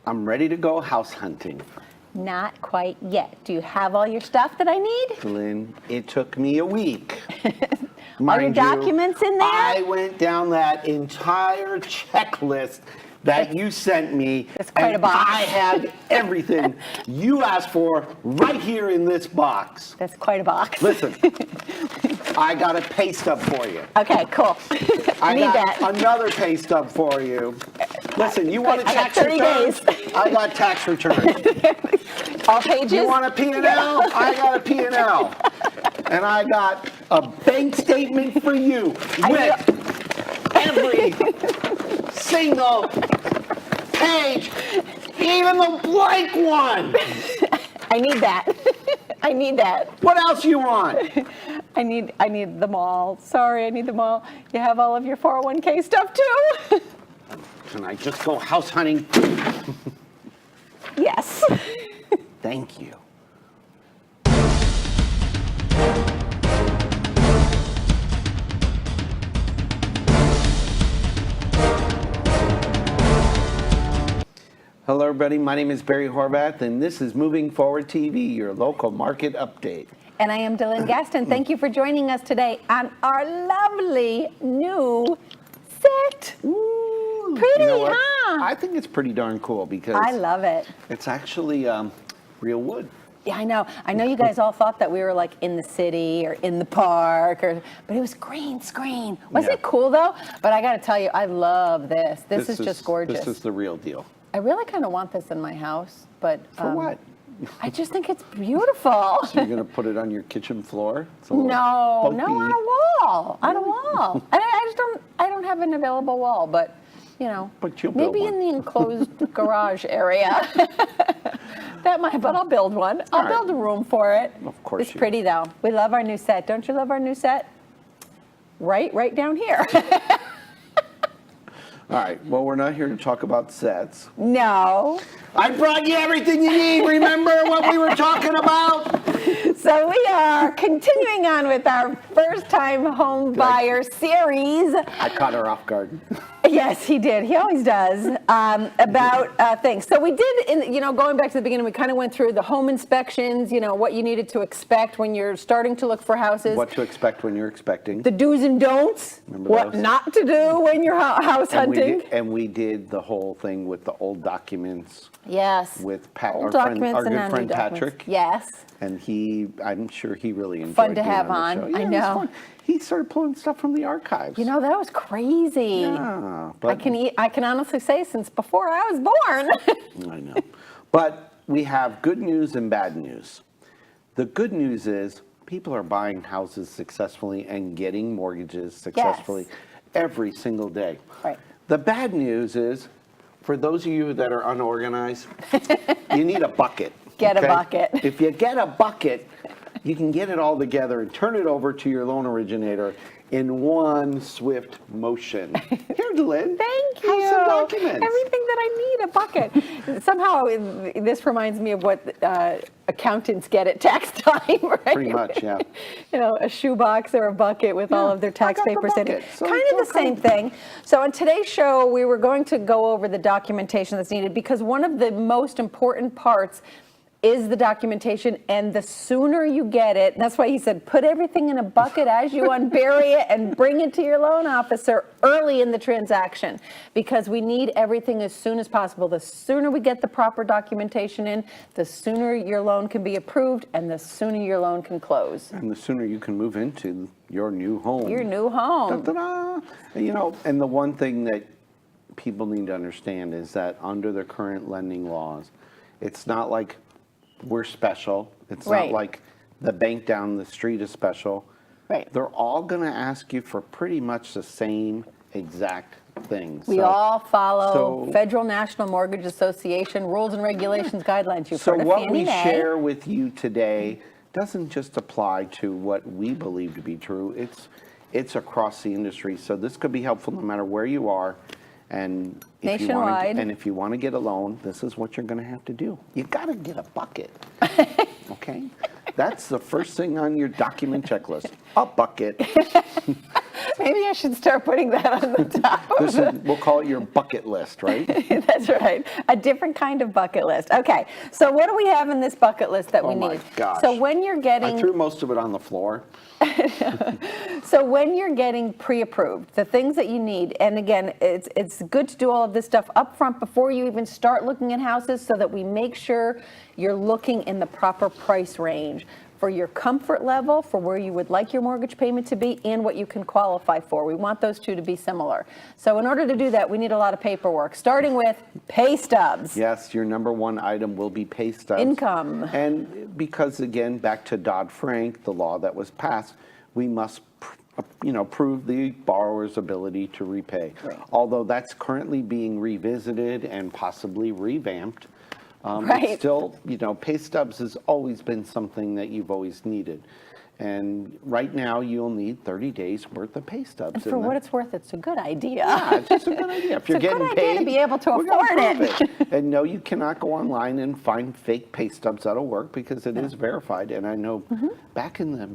I'm ready to go house hunting. Not quite yet. Do you have all your stuff that I need? Lynn, it took me a week. All your documents in there? I went down that entire checklist that you sent me. It's quite a box. I had everything you asked for right here in this box. That's quite a box. Listen, I got a pay stub for you. Okay, cool. I need got that. another pay stub for you. Listen, you want a I got tax 30 return? days. I got tax returns. All pages? You want a P&L? I got a P&L. And I got a bank statement for you with every single page, even the blank one. I need that. I need that. What else you want? I need them all. Sorry, I need them all. You have all of your 401k stuff too? Can I just go house hunting? Yes. Thank you. Hello, everybody. My name is Barry Horvath, and this is Moving Forward TV, your local market update. And I am Dylan Gaston. Thank you for joining us today on our lovely new set. Ooh, Pretty, you know what? huh? I think it's pretty darn cool because I love it. it's actually real wood. Yeah, I know. I know you guys all thought that we were like in the city or in the park, but it was green screen. Wasn't it cool though? But I got to tell you, I love this. This is just gorgeous. This is the real deal. I really kind of want this in my house, but For what? I just think it's beautiful. So you're going to put it on your kitchen floor? It's a little No, bulky. on a wall. On a wall. I just don't. I don't have an available wall, but you know, But you'll build maybe one. in the enclosed garage area. That might, but I'll build one. I'll right. build a room for it. Of course It's you pretty though. We love our new set. Don't you love our new set? Right down here. All right. Well, we're not here to talk about sets. No. I brought you everything you need. Remember what we were talking about? So we are continuing on with our first-time home buyer series. I caught her off guard. Yes, he did. He always does. About things. So we did, going back to the beginning, we kind of went through the home inspections, what you needed to expect when you're starting to look for houses. What to expect when you're expecting. The do's and don'ts. Remember what those? not to do when you're house hunting. And we did the whole thing with the old documents Yes. with Old our documents and good our friend new documents. Patrick. Yes. And I'm sure he really enjoyed Fun to being have on. The on. show. I Yeah, it was know. fun. He started pulling stuff from the archives. That was crazy. Yeah, but I can honestly say since before I was born. I know. But we have good news and bad news. The good news is people are buying houses successfully and getting mortgages successfully every single day. Right. The bad news is, for those of you that are unorganized, you need a bucket. Get a okay? bucket. If you get a bucket, you can get it all together and turn it over to your loan originator in one swift motion. Here, Lynn. Thank you. Have some documents. Everything that I need, a bucket. Somehow, this reminds me of what accountants get at tax time, right? Pretty much, yeah. A shoebox or a bucket with all of their tax I got the papers in it. bucket, so Kind it's of all the same thing. So on today's show, we were going to go over the documentation that's needed because one of the most important parts is the documentation, and the sooner you get it, that's why he said put everything in a bucket as you unbury it and bring it to your loan officer early in the transaction, because we need everything as soon as possible. The sooner we get the proper documentation in, the sooner your loan can be approved and the sooner your loan can close. And the sooner you can move into your new home. Your new home. Da-da-da. And the one thing that people need to understand is that under the current lending laws, it's not like we're special. It's Right. not like the bank down the street is special. Right. They're all going to ask you for pretty much the same exact things. We all follow so- Federal National Mortgage Association rules and regulations guidelines. You've So heard of what Fannie we Mae. share with you today doesn't just apply to what we believe to be true. It's across the industry. So this could be helpful no matter where you are. And if Nationwide. you want to get a loan, this is what you're going to have to do. You got to get a bucket. Okay? That's the first thing on your document checklist. A bucket. Maybe I should start putting that on the top. We'll call it your bucket list, right? That's right. A different kind of bucket list. Okay. So what do we have in this bucket list that we need? Oh my gosh. So when you're I getting threw most of it on the floor. So when you're getting pre-approved, the things that you need, and again, it's good to do all of this stuff up front before you even start looking at houses so that we make sure you're looking in the proper price range for your comfort level, for where you would like your mortgage payment to be, and what you can qualify for. We want those two to be similar. So in order to do that, we need a lot of paperwork, starting with pay stubs. Yes, your number one item will be pay stubs. Income. And because, again, back to Dodd-Frank, the law that was passed, we must prove the borrower's ability to repay. Right. Although that's currently being revisited and possibly revamped. Right. It's still, pay stubs has always been something that you've always needed. And right now, you'll need 30 days worth of pay stubs. And for what it's worth, it's a good idea. Yeah, it's just a good idea. If you're It's a getting good idea paid, to be able to we're gonna afford prove it. And no, you cannot go online and find fake pay stubs that'll work because it is verified. And I know back in the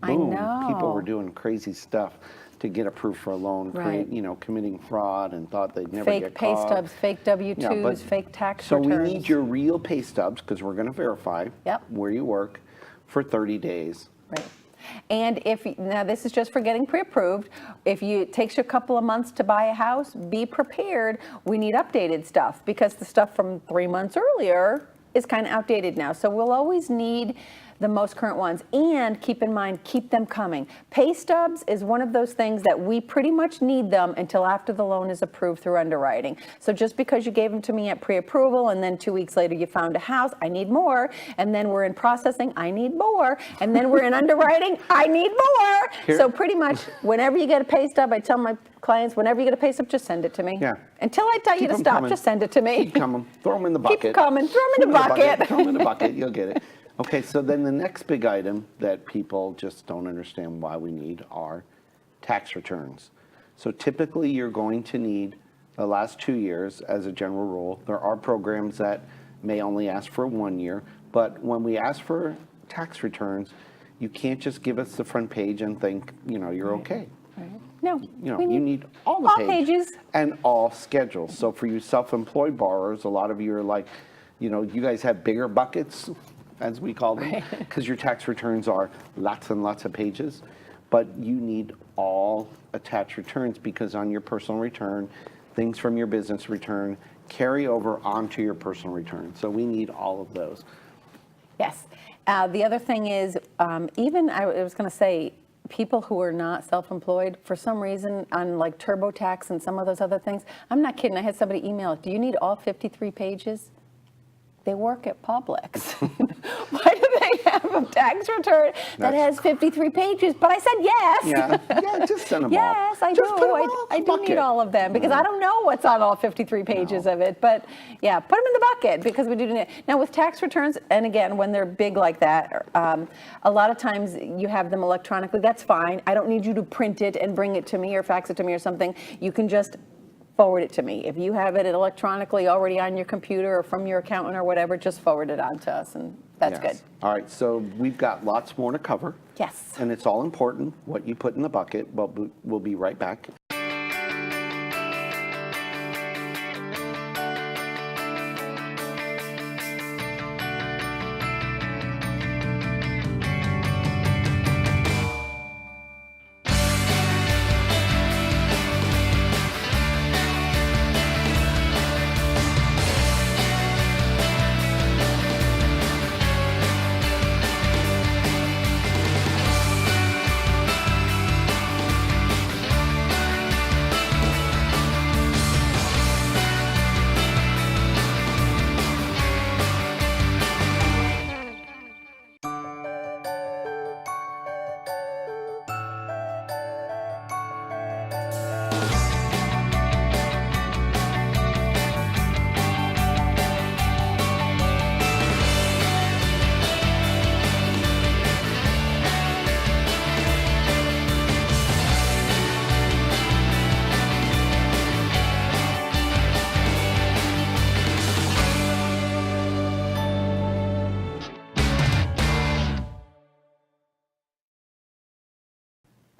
boom, people were doing crazy stuff to get approved for a loan, Right. committing fraud and thought they'd never Fake get pay caught. stubs, fake W-2s, Yeah, but- fake tax So returns. we need your real pay stubs because we're going to verify Yep. where you work for 30 days. Right. And now this is just for getting pre-approved. If it takes you a couple of months to buy a house, be prepared. We need updated stuff because the stuff from 3 months earlier is kind of outdated now. So we'll always need the most current ones. And keep in mind, keep them coming. Pay stubs is one of those things that we pretty much need them until after the loan is approved through underwriting. So just because you gave them to me at pre-approval and then 2 weeks later you found a house, I need more. And then we're in processing, I need more. And then we're in underwriting, I need more. So pretty much whenever you get a pay stub, I tell my clients, whenever you get a pay stub, just send it to me. Yeah. Until I tell you Keep to 'em stop, coming. just send it to me. Keep coming. Throw them in the bucket. Keep coming. Throw them in the bucket. Throw them in the bucket. You'll get it. Okay, so then the next big item that people just don't understand why we need are tax returns. So typically you're going to need the last 2 years as a general rule. There are programs that may only ask for 1 year, but when we ask for tax returns, you can't just give us the front page and think, you're okay. No, we You need all the all pages. and all schedules. So for you self-employed borrowers, a lot of you are like, you guys have bigger buckets, as we call them, because your tax returns are lots and lots of pages. But you need all attached returns because on your personal return, things from your business return carry over onto your personal return. So we need all of those. Yes. The other thing is, even I was going to say, people who are not self-employed, for some reason, on like TurboTax and some of those other things, I'm not kidding. I had somebody email, do you need all 53 pages? They work at Publix. Why do they have a tax return that has 53 pages? But I said yes. Yeah, just send them all. Yes, I do. Just put 'em all in the I do bucket. need all of them because I don't know what's on all 53 pages of it. But yeah, put them in the bucket because we do need it. Now with tax returns, and again, when they're big like that, a lot of times you have them electronically. That's fine. I don't need you to print it and bring it to me or fax it to me or something. You can just forward it to me. If you have it electronically already on your computer or from your accountant or whatever, just forward it on to us, and that's Yes. good. All right, so we've got lots more to cover. Yes. And it's all important, what you put in the bucket, but we'll be right back.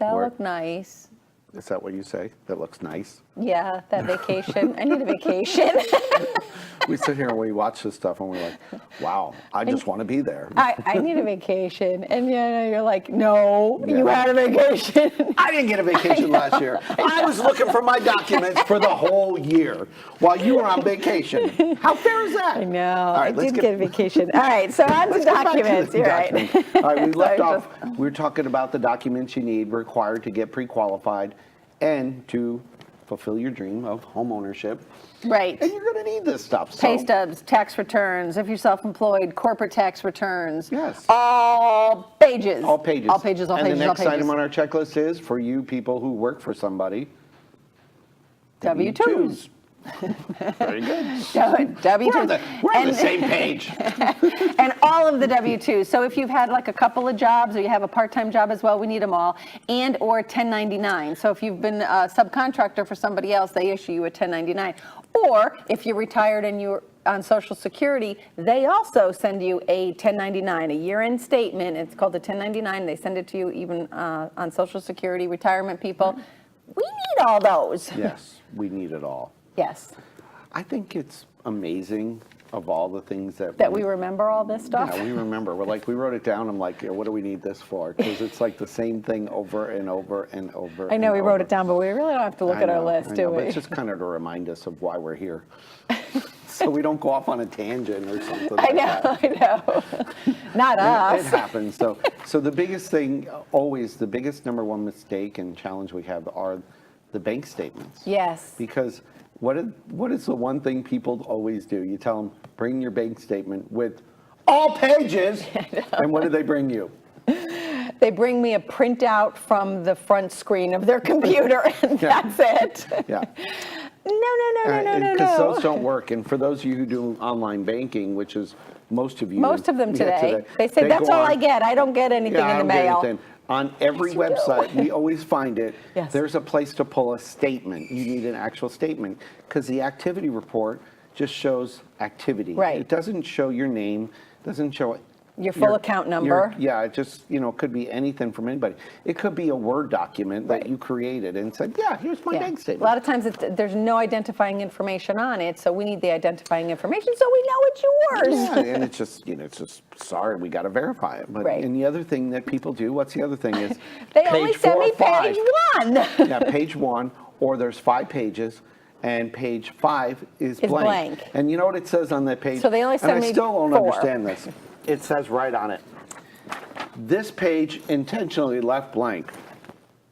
That Where- looked nice. Is that what you say? That looks nice. Yeah, that vacation. I need a vacation. We sit here and we watch this stuff and we're like, wow, I just want to be there. I need a vacation. And you're like, no, you Yeah. had a vacation. I didn't get a vacation last year. I was looking for my documents for the whole year while you were on vacation. How fair is that? I know. All right, I let's did get a vacation. All right, so on to Let's get back to documents. the You're right. documents. All right, we left Sorry, off. We were talking about the documents you need required to get pre-qualified and to fulfill your dream of home ownership. Right. And you're going to need this stuff. Pay So, stubs, tax returns, if you're self-employed, corporate tax returns. Yes. All pages. all pages. All pages, all and pages, the next all pages. item on our checklist is for you people who work for somebody. W-2s. Very good. W-2s. We're on the same page. And all of the W-2s. So if you've had like a couple of jobs or you have a part-time job as well, we need them all. And or 1099. So if you've been a subcontractor for somebody else, they issue you a 1099. Or if you're retired and you're on Social Security, they also send you a 1099, a year-end statement. It's called a 1099. They send it to you even on Social Security, retirement people. We need all those. Yes, we need it all. Yes. I think it's amazing of all the things That we remember all this stuff. Yeah, we remember. We're like, we wrote it down. I'm like, yeah, what do we need this for? Because it's like the same thing over and over and over. I know and we wrote over. it down, but we really don't have to look I at our know, list, I do know, But we? it's just kind of to remind us of why we're here. So we don't go off on a tangent or something I like know, that. I know. Not It us. happens. So the biggest thing, always the biggest number one mistake and challenge we have are the bank statements. Yes. Because what is the one thing people always do? You tell them, bring your bank statement with all pages. And what do they bring you? They bring me a printout from the front screen of their computer, and Yeah. that's it. Yeah. No. Because those don't work. And for those of you who do online banking, which is most of you. Most of them yeah, today. They say, that's go all I on- get. I don't get anything Yeah, I in the don't get mail. anything. On every Yes, you do. website, we always find it. Yes. There's a place to pull a statement. You need an actual statement because the activity report just shows activity. Right. It doesn't show your name, doesn't show Your full account number. Yeah, it just, it could be anything from anybody. It could be a Word document Right. that you created and said, yeah, here's my Yeah. bank A statement. lot of times there's no identifying information on it, so we need the identifying information so we know it's yours. Yeah, and it's just, sorry, we got to verify it. But, Right. And the other thing that people do, what's the other thing is? They only page send 4 me or 5. page 1. Yeah, page 1, or there's 5 pages, and page 5 is Is blank. blank. And you know what it says on that page? So they only send and me I still don't 4. understand this. It says right on it, this page intentionally left blank.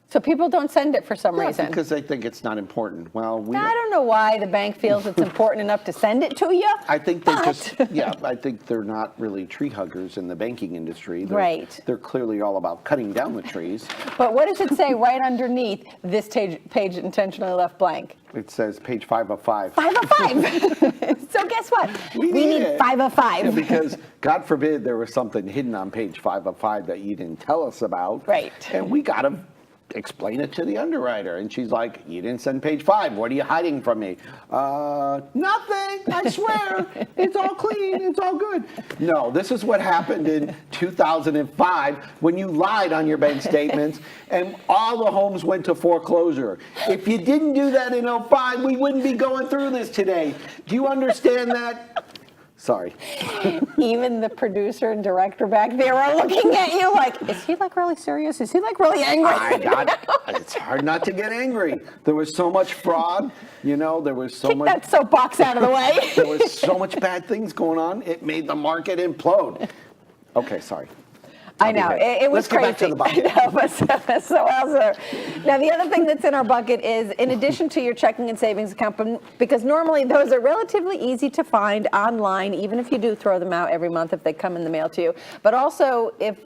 So people don't send it for some Yeah, reason. because they think it's not important. Well, we I don't know why the bank feels it's important enough to send it to you. I think they but- just, I think they're not really tree huggers in the banking industry. Right. They're clearly all about cutting down the trees. But what does it say right underneath this page intentionally left blank? It says page 5 of 5. 5 of 5. So guess what? We need it. 5 of 5. Yeah, because God forbid there was something hidden on page 5 of 5 that you didn't tell us about. Right. And we got to explain it to the underwriter. And she's like, you didn't send page 5. What are you hiding from me? Nothing. I swear. It's all clean. It's all good. No, this is what happened in 2005 when you lied on your bank statements and all the homes went to foreclosure. If you didn't do that in 05, we wouldn't be going through this today. Do you understand that? Sorry. Even the producer and director back there are looking at you like, is he like really serious? Is he like really angry? It's hard not to get angry. There was so much fraud, there was so Kick much. that soapbox out of the way. There was so much bad things going on. It made the market implode. Okay, sorry. I know, it was Let's crazy. get back to the bucket. I know, but so also, now the other thing that's in our bucket is, in addition to your checking and savings account, because normally those are relatively easy to find online, even if you do throw them out every month if they come in the mail to you. But also, if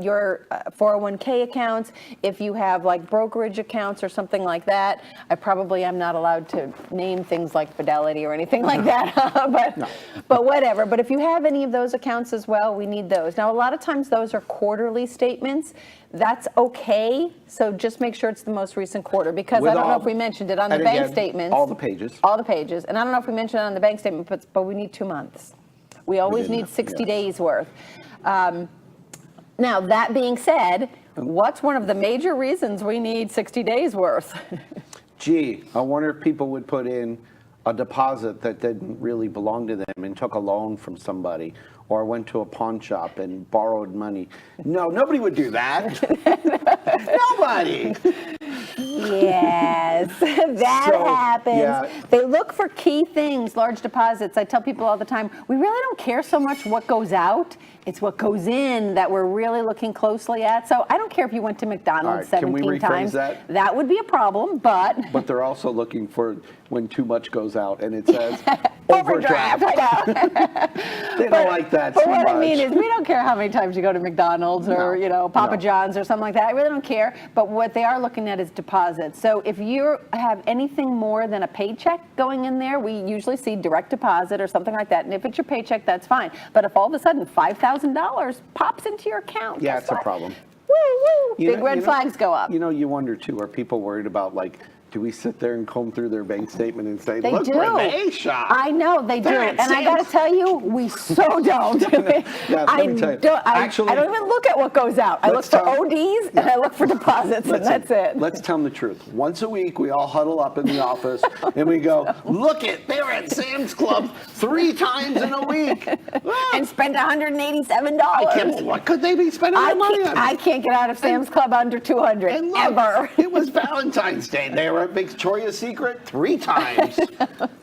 your 401k accounts, if you have like brokerage accounts or something like that, I probably am not allowed to name things like Fidelity or anything like that. But whatever. But if you have any of those accounts as well, we need those. Now, a lot of times those are quarterly statements. That's okay. So just make sure it's the most recent quarter, because I don't know if we mentioned it on the and bank again, statements. all the pages. All the pages. And I don't know if we mentioned it on the bank statement, but we need 2 months. We always didn't, need 60 yes. days worth. Now, that being said, What's one of the major reasons we need 60 days worth? Gee, I wonder if people would put in a deposit that didn't really belong to them and took a loan from somebody or went to a pawn shop and borrowed money. No, nobody would do that. Nobody. Yes, that happens. Yeah. They look for key things, large deposits. I tell people all the time, we really don't care so much what goes out. It's what goes in that we're really looking closely at. So I don't care if you went to McDonald's All right, can we 17 rephrase times. that? That would be a problem, but But they're also looking for when too much goes out and it says overdraft. overdraft. I know. They don't like that But too what much. I mean is, we don't care how many times you go to McDonald's or Papa no. John's or something like that. I really don't care. But what they are looking at is deposits. So if you have anything more than a paycheck going in there, we usually see direct deposit or something like that. And if it's your paycheck, that's fine. But if all of a sudden $5,000 pops into your account, Yeah, guess it's a what? problem. Woo woo! You Big know- red you know- flags go up. You wonder too, are people worried about like, do we sit there and comb through their bank statement and say, They look do. where they shop? I know they do, That's and I got to it. tell you, we so don't. Yeah, let me tell you. I Actually, don't even look at what goes out. I look let's for tell- ODs and I look for deposits, and that's it. Let's tell them the truth. Once a week, we all huddle up in the office and we go, look it, they were at Sam's Club 3 times in a week. Ah, And spend $187. what could they be spending their money on? I can't get out of Sam's Club under 200 And look, ever. it was Valentine's Day. They were at Victoria's Secret 3 times.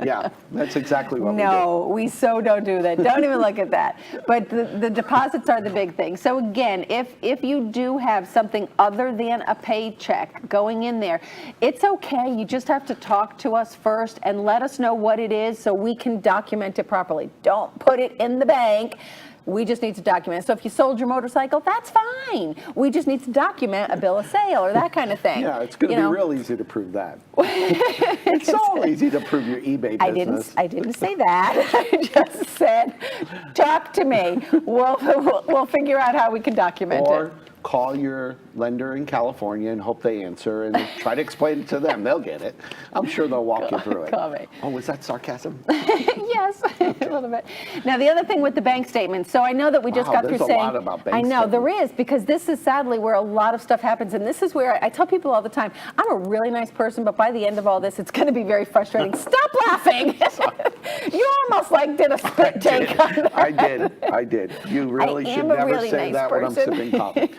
Yeah, that's exactly what No, we so don't do that. Don't even look at that. But the deposits are the big thing. So again, if you do have something other than a paycheck going in there, it's okay. You just have to talk to us first and let us know what it is so we can document it properly. Don't put it in the bank. We just need to document it. So if you sold your motorcycle, that's fine. We just need to document a bill of sale or that kind of thing. Yeah, it's going to You be know? real easy to prove that. It's so easy to prove your eBay business. I didn't say that. I just said, talk to me. We'll figure out how we can document Or it. call your lender in California and hope they answer and try to explain it to them. They'll get it. I'm sure they'll walk you through it. Call me. Oh, was that sarcasm? Yes, a little bit. Now, the other thing with the bank statements, so I know that we just Wow, got through there's a saying. lot about bank I know, there statements. is, because this is sadly where a lot of stuff happens. And this is where I tell people all the time, I'm a really nice person, but by the end of all this, it's going to be very frustrating. Stop laughing. You almost like did a spit take on that. I did. You really I should am a never really say nice that when I'm person. sipping coffee.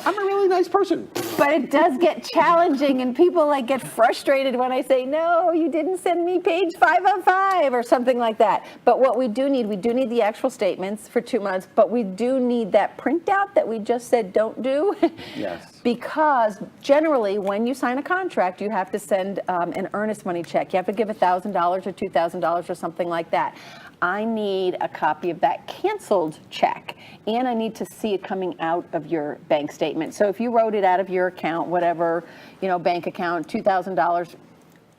I'm a really nice person. But it does get challenging, and people like get frustrated when I say, no, you didn't send me page 505 or something like that. But what we do need the actual statements for 2 months, but we do need that printout that we just said don't do. Yes. Because generally, when you sign a contract, you have to send an earnest money check. You have to give $1,000 or $2,000 or something like that. I need a copy of that canceled check, and I need to see it coming out of your bank statement. So if you wrote it out of your account, whatever, bank account, $2,000,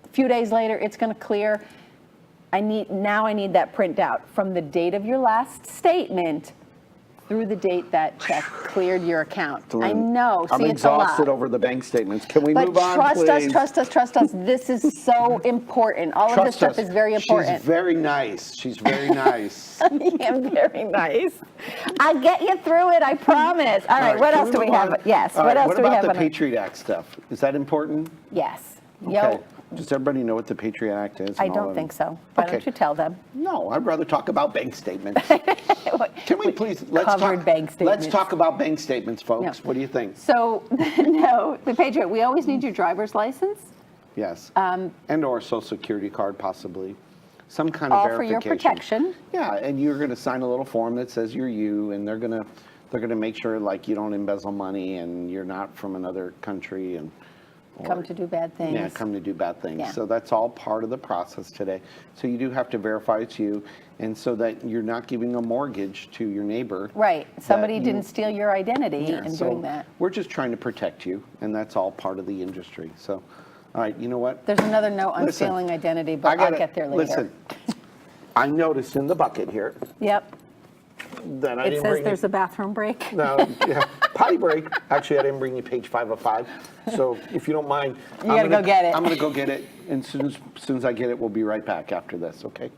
a few days later, it's going to clear. I need that printout from the date of your last statement through the date that check cleared your account. I know. I'm See, it's a lot. exhausted over the bank statements. Can we But move on, trust us, please? trust us. This is so important. All of this Trust stuff us. is very important. She's very nice. She's very nice. I am very nice. I'll get you through it, I promise. All right, what can else do we move have? on? Yes, All what right, else do we have? What on about the Patriot Act stuff? Is that important? Yes. Okay. Does everybody know what the Patriot Act is? I and all don't of think it? so. Why Okay. don't you tell them? No, I'd rather talk about bank statements. Can we please let's Covered talk bank statements. Let's talk about bank statements, folks. No. What do you think? So, no, the Patriot, we always need your driver's license. Yes. And or social security card, possibly. Some kind All of for your verification. protection. Yeah, and you're going to sign a little form that says you're you, and they're going to make sure like you don't embezzle money and you're not from another country and. Come to do bad things. Yeah, come to do bad things. Yeah. So that's all part of the process today. So you do have to verify it's you, and so that you're not giving a mortgage to your neighbor. Right. Somebody that you- didn't steal your identity Yeah, in so doing that. We're just trying to protect you, and that's all part of the industry. So, all right, you know what? There's another note on Listen, stealing identity, but I'll gotta- get there later. Listen, I noticed in the bucket here Yep. that I It didn't says bring there's a bathroom break. No, yeah, potty break. Actually, I didn't bring you page 505. So if you don't mind, You gotta go get it. I'm gonna go get it, and soon as I get it, we'll be right back after this. Okay.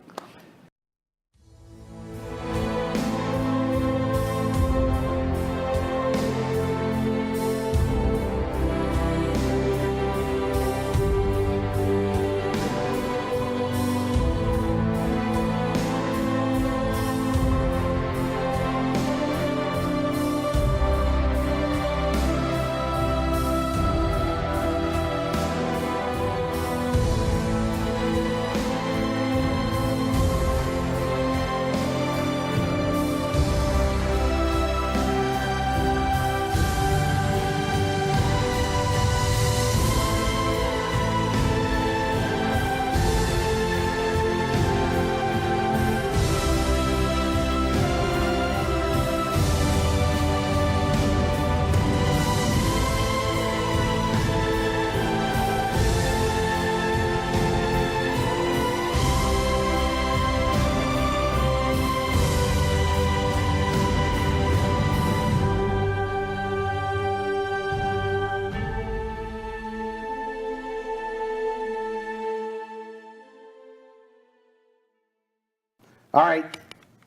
All right,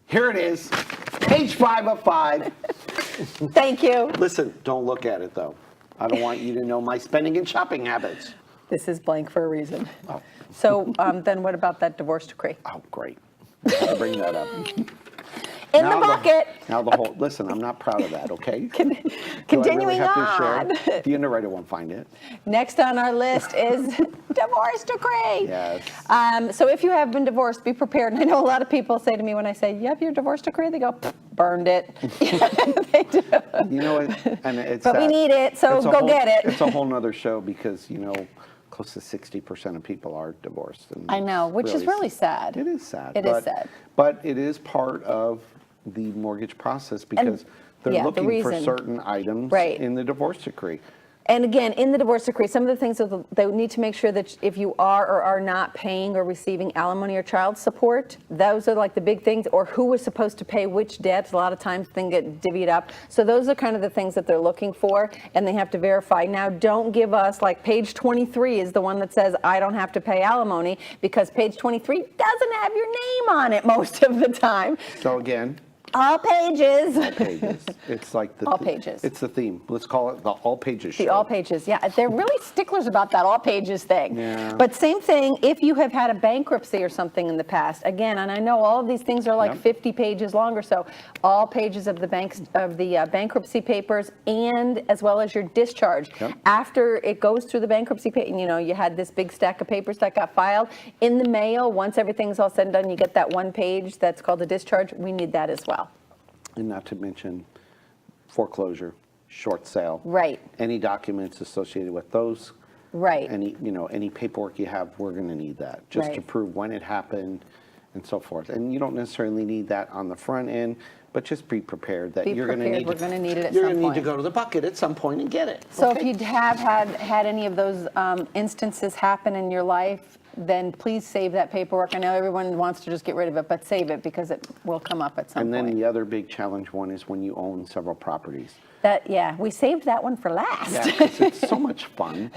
here it is, page 5 of 5. Thank you. Listen, don't look at it though. I don't want you to know my spending and shopping habits. This is blank for a reason. Oh, So then what about that divorce decree? oh great. Gotta bring that up. In Now the bucket. Now the whole, listen, I'm not proud of that, okay? Continuing Do I really have to share? on. The underwriter won't find it. Next on our list is divorce decree. Yes. So if you have been divorced, be prepared. And I know a lot of people say to me when I say, you have your divorce decree? They go, burned it. They do. You know, and it's But we sad. need it, so It's a go whole- get it. It's a whole nother show because, you know, close to 60% of people are divorced. And I know, it's which is really sad. It is sad. It is sad. But it is part of the mortgage process because they're yeah, the looking for reason. certain items Right. in the divorce decree. And again, in the divorce decree, some of the things that they need to make sure that if you are or are not paying or receiving alimony or child support, those are like the big things, or who was supposed to pay which debts. A lot of times things get divvied up. So those are kind of the things that they're looking for, and they have to verify. Now, don't give us, like page 23 is the one that says, I don't have to pay alimony, because page 23 doesn't have your name on it most of the time. So again, All pages. pages. It's like the All pages. It's the theme. Let's call it the all pages show. The all pages, yeah. They're really sticklers about that all pages thing. Yeah. But same thing, if you have had a bankruptcy or something in the past, again, and I know all of these things are like Yep. 50 pages long or so, all pages of the bankruptcy papers, and as well as your discharge. Yep. After it goes through the bankruptcy, you know, you had this big stack of papers that got filed in the mail. Once everything's all said and done, you get that one page that's called the discharge. We need that as well. And not to mention foreclosure, short sale. Right. Any documents associated with those. Right. Any paperwork you have, we're going to need that just to Right. prove when it happened and so forth. And you don't necessarily need that on the front end, but just be prepared that Be you're going to prepared. need We're gonna need it at you're some gonna need to point. go to the bucket at some point and get it. So okay? if you have had any of those instances happen in your life, then please save that paperwork. I know everyone wants to just get rid of it, but save it because it will come up at some And then point. the other big challenge one is when you own several properties. Yeah, we saved that one for last. Yeah, 'cause it's so much fun.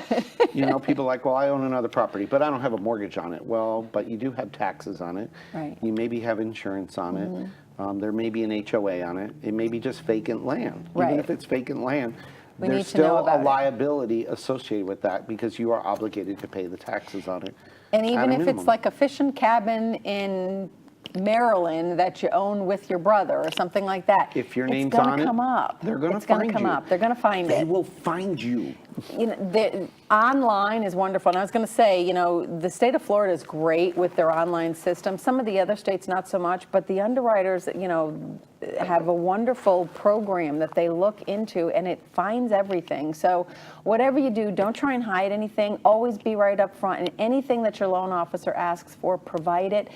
You know, people are like, well, I own another property, but I don't have a mortgage on it. Well, but you do have taxes on it. Right. You maybe have insurance on it. There may be an HOA on it. It may be just vacant land. Right. Even if it's vacant land, We need there's to know still about a it. liability associated with that because you are obligated to pay the taxes on it. And at even a if minimum. it's like a fishing cabin in Maryland that you own with your brother or something like that. If your it's name's gonna on it, come up. they're gonna It's gonna find come you. up. They're gonna find They it. will find you. You know, the online is wonderful. And I was going to say, you know, the state of Florida is great with their online system. Some of the other states, not so much. But the underwriters, you know, have a wonderful program that they look into, and it finds everything. So whatever you do, don't try and hide anything. Always be right up front. And anything that your loan officer asks for, provide it.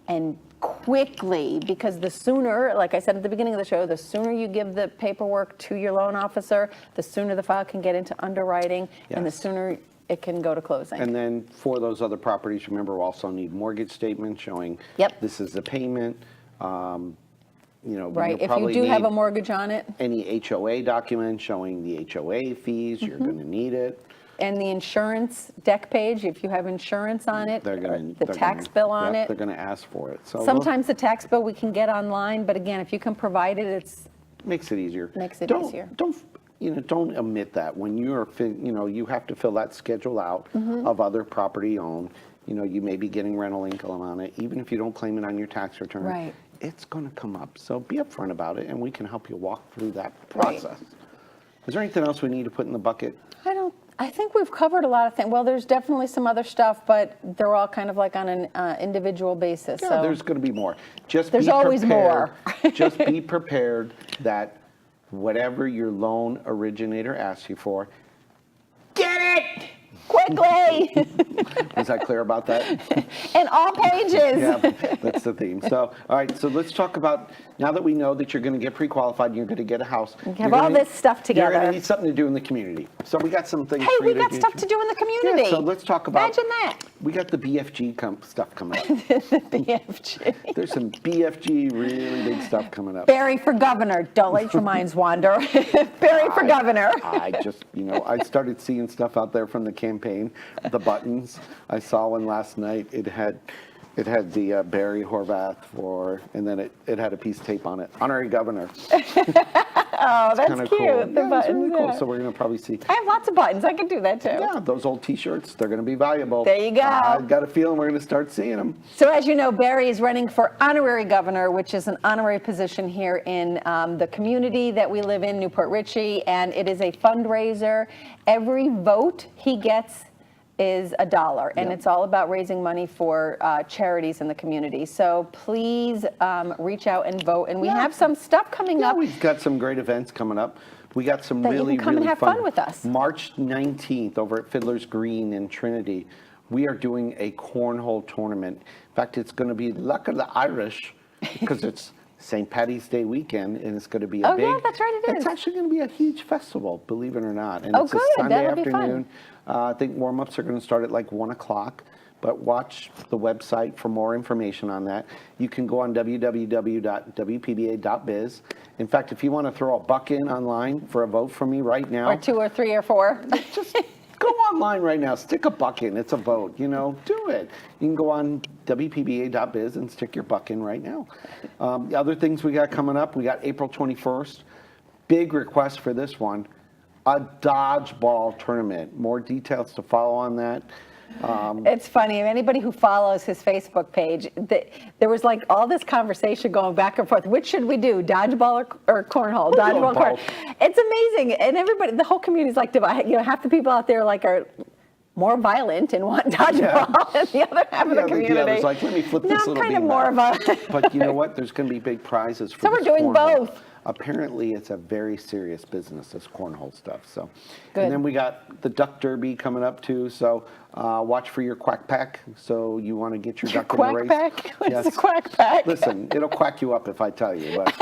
And quickly, because the sooner, like I said at the beginning of the show, the sooner you give the paperwork to your loan officer, the sooner the file can get into underwriting, and the Yes. sooner it can go to closing. And then for those other properties, remember, we also need mortgage statements showing Yep. this is the payment. You know, Right, you'll if you probably do have a need mortgage on it, any HOA document showing the HOA fees, you're going to need it. and the insurance deck page, if you have insurance on it, They're or going to the tax bill on They're it. going to ask for it. So Sometimes the tax bill we can get online, but again, if you can provide it, it's, makes it easier. Makes it Don't- easier. Don't omit that when you are you have to fill that schedule out Mm-hmm. of other property owned. You know, you may be getting rental income on it, even if you don't claim it on your tax return. Right. It's going to come up. So be upfront about it, and we can help you walk through that Right. process. Is there anything else we need to put in the bucket? I think we've covered a lot of things. Well, there's definitely some other stuff, but they're all kind of like on an individual basis. Yeah, So there's going to be more. Just There's be always prepared. more. Just be prepared that whatever your loan originator asks you for, get it quickly is that clear about that? in all pages. Yeah, that's the theme. So, all right, so let's talk about, now that we know that you're going to get pre-qualified and you're going to get a house. have you're all gonna- this stuff You're going together. to need something to do in the community. So we got some things Hey, for we you got to stuff to do in the community. Yeah, so let's talk about. Imagine that. We got the BFG stuff coming up. BFG. There's some BFG really big stuff coming up. Barry for governor. Don't let your minds wander. Barry for governor. I just, I started seeing stuff out there from the campaign, the buttons. I saw one last night. It had It had the Barry Horvath and then it had a piece of tape on it. Honorary governor. Oh, that's Kinda cute. cool. The Yeah, it's buttons. really cool. Yeah. So we're going to probably see. I have lots of buttons. I can do that too. Yeah, those old T-shirts, they're going to be valuable. There you go. I've got a feeling we're going to start seeing them. So as you know, Barry is running for honorary governor, which is an honorary position here in the community that we live in, Newport Richey, and it is a fundraiser. Every vote he gets is $1, and Yep. it's all about raising money for charities in the community. So please reach out and vote, and we have some stuff coming Yeah, up. we've got some great events coming up. We got some That you really, can come and really have fun with us. March 19th over at Fiddler's Green in Trinity, we are doing a cornhole tournament. In fact, it's going to be Luck of the Irish because it's St. Patty's Day weekend, and it's going to be a Oh, big. yeah, that's right, it is. It's actually going to be a huge festival, believe it or not. And Oh, it's good, a Sunday that'll be fun. afternoon. I think warm-ups are going to start at like 1 o'clock. But watch the website for more information on that. You can go on www.wpba.biz. In fact, if you want to throw a buck in online for a vote for me right now, Or 2 or 3 or 4. just go online right now. Stick a buck in. It's a vote. You know, do it. You can go on wpba.biz and stick your buck in right now. The other things we got coming up, we got April 21st. Big request for this one, a dodgeball tournament. More details to follow on that. It's funny. Anybody who follows his Facebook page, there was like all this conversation going back and forth. Which should we do, dodgeball or cornhole? Dodgeball, cornhole. It's amazing, and everybody, the whole community is like divided. You know, half the people out there like are more violent and want dodgeball, and the other half of the community. The other's like, let me flip this No, little I'm kind of bean more back. of a. But you know what? There's going to be big prizes for So we're this doing cornhole. both. Apparently, it's a very serious business, this cornhole stuff. So, Good. And then we got the duck derby coming up too. So watch for your quack pack. So you want to get your duck in the Quack race. pack? What's Yes. a quack pack? Listen, it'll quack you up if I tell you. But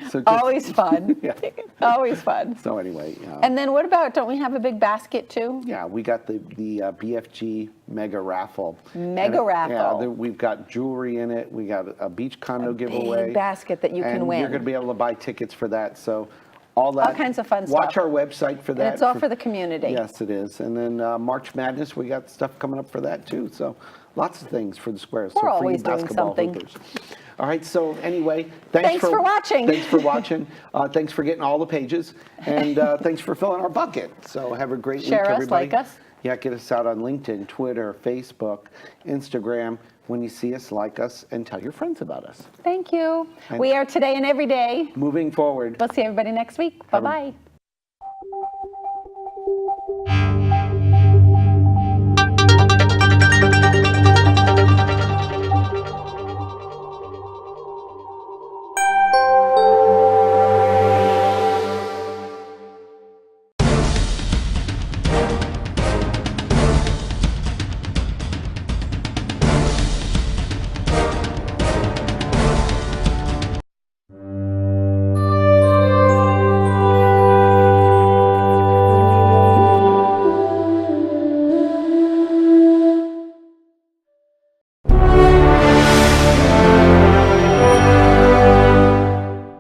so just, Always fun. Yeah. Always fun. So anyway. And then what about, don't we have a big basket too? Yeah, we got the BFG mega raffle. Mega raffle. Yeah, we've got jewelry in it. We got a beach condo giveaway. Big basket that you can and win. you're going to be able to buy tickets for that. So all that. All kinds of fun Watch stuff. our website for that. And it's all for the community. Yes, it is. And then March Madness, we got stuff coming up for that too. So lots of things for the squares. We're so for you always doing basketball something. hoopers. All right, so anyway, Thanks for watching. Thanks for watching. Thanks for getting all the pages. And thanks for filling our bucket. So have a great Share week, us, everybody. like us. Yeah, get us out on LinkedIn, Twitter, Facebook, Instagram. When you see us, like us, and tell your friends about us. Thank you. We are today and every day. Moving forward. We'll see everybody next week. Bye-bye.